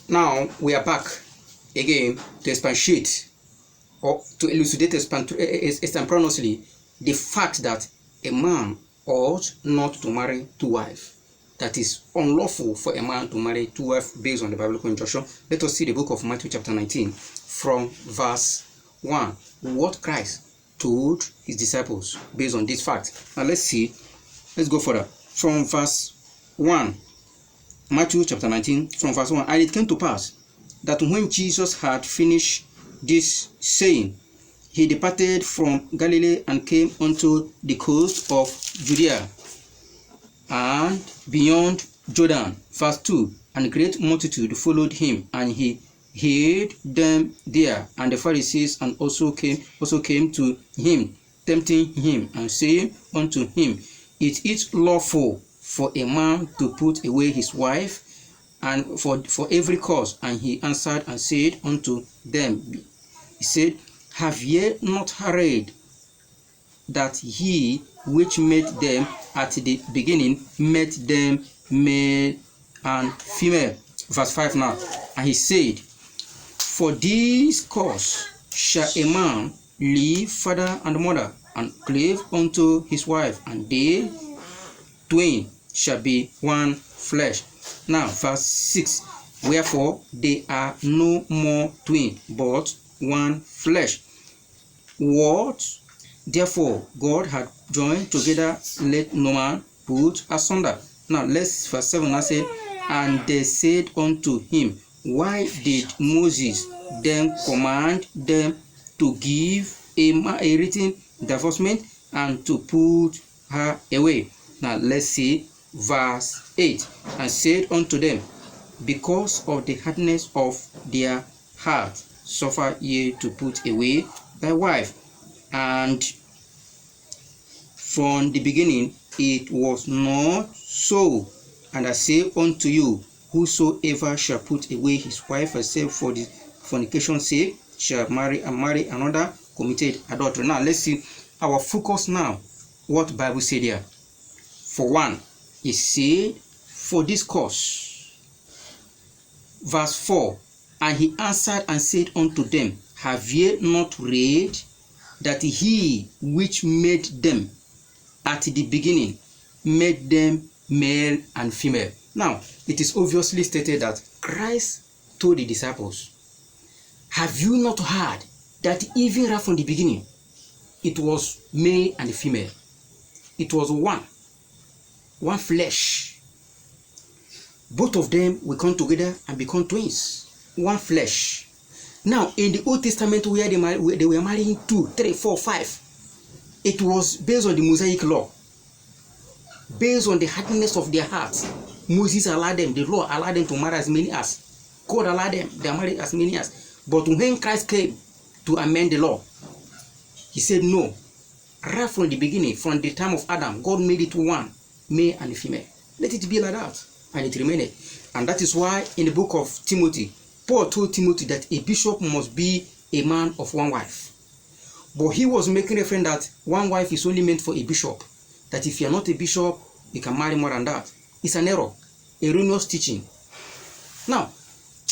Now we are back again to expatiate or to elucidate extemporaneously the fact that a man ought not to marry two wives. That is unlawful for a man to marry two wives based on the biblical injunction. Let us see the book of Matthew chapter 19 from verse 1. What Christ told his disciples based on this fact. Now let's go further. From verse 1, Matthew chapter 19 from verse 1. And it came to pass that when Jesus had finished this saying, he departed from Galilee and came unto the coast of Judea and beyond Jordan. Verse 2. And a great multitude followed him, and he hid them there. And the Pharisees and also came to him, tempting him, and saying unto him, It is lawful for a man to put away his wife, and for every cause. And he answered and said unto them, he said, Have ye not heard that he which made them at the beginning made them male and female? Verse 5 now. And he said, For this cause shall a man leave father and mother, and cleave unto his wife, and they twain shall be one flesh. Now verse 6. Wherefore they are no more twain, but one flesh. What therefore God had joined together, let no man put asunder. Now let's verse 7 now say, And they said unto him, Why did Moses then command them to give a written divorcement and to put her away? Now let's see verse 8. And said unto them, Because of the hardness of their heart suffer ye to put away thy wife. And from the beginning it was not so. And I say unto you, whosoever shall put away his wife except for the fornication's sake shall marry another, committed adultery. Now let's see our focus now. What Bible said here. For one, he said, for this cause. Verse 4. And he answered and said unto them, Have ye not read that he which made them at the beginning made them male and female? Now, it is obviously stated that Christ told the disciples, Have you not heard that even right from the beginning, it was male and female? It was one flesh. Both of them will come together and become twins. One flesh. Now, in the Old Testament, where they were marrying 2, 3, 4, 5, it was based on the Mosaic law. Based on the hardness of their hearts, Moses allowed them, the law allowed them to marry as many as. God allowed them, they married as many as. But when Christ came to amend the law, he said no. Right from the beginning, from the time of Adam, God made it one, male and female. Let it be like that. And it remained. And that is why in the book of Timothy, Paul told Timothy that a bishop must be a man of one wife. But he was making reference that one wife is only meant for a bishop. That if you are not a bishop, you can marry more than that. It's an error, erroneous teaching. Now,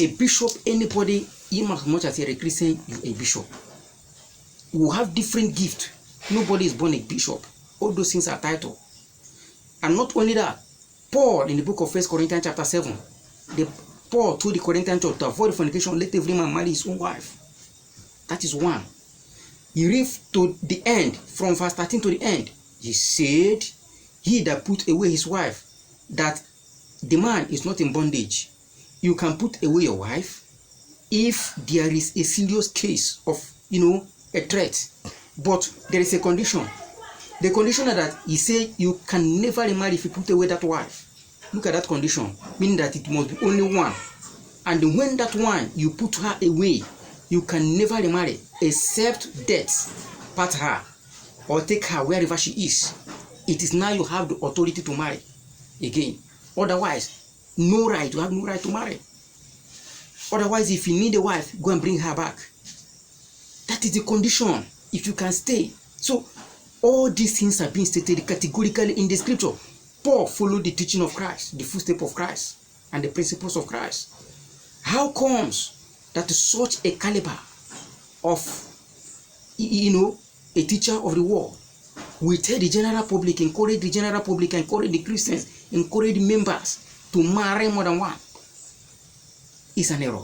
a bishop, anybody, even as much as you're a Christian, you're a bishop. You will have different gifts. Nobody is born a bishop. All those things are title. And not only that, Paul in the book of 1 Corinthians chapter 7, Paul told the Corinthian church to avoid fornication, let every man marry his own wife. That is one. He read to the end, from verse 13 to the end. He said, He that put away his wife, that the man is not in bondage. You can put away your wife if there is a serious case of, a threat. But there is a condition. The condition is that he said you can never remarry if you put away that wife. Look at that condition, meaning that it must be only one. And when that one, you put her away, you can never remarry except death, part her, or take her wherever she is. It is now you have the authority to marry again. Otherwise, no right, you have no right to marry. Otherwise, if you need a wife, go and bring her back. That is the condition, if you can stay. So, all these things are being stated categorically in the scripture. Paul followed the teaching of Christ, the footsteps of Christ, and the principles of Christ. How comes that such a caliber of, a teacher of the world will tell the general public, encourage the general public, encourage the Christians, encourage the members to marry more than one? It's an error.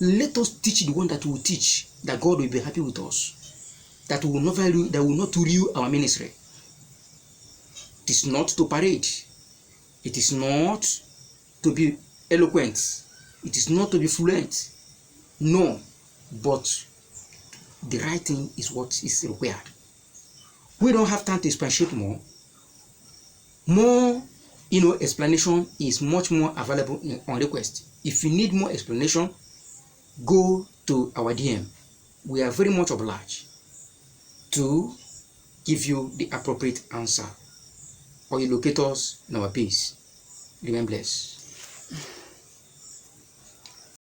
Let us teach the one that will teach, that God will be happy with us, that will not value, that will not rule our ministry. It is not to parade. It is not to be eloquent. It is not to be fluent. No, but the right thing is what is required. We don't have time to expatiate more. More, explanation is much more available on request. If you need more explanation, go to our DM. We are very much obliged to give you the appropriate answer, or you locate us in our page. Remain blessed.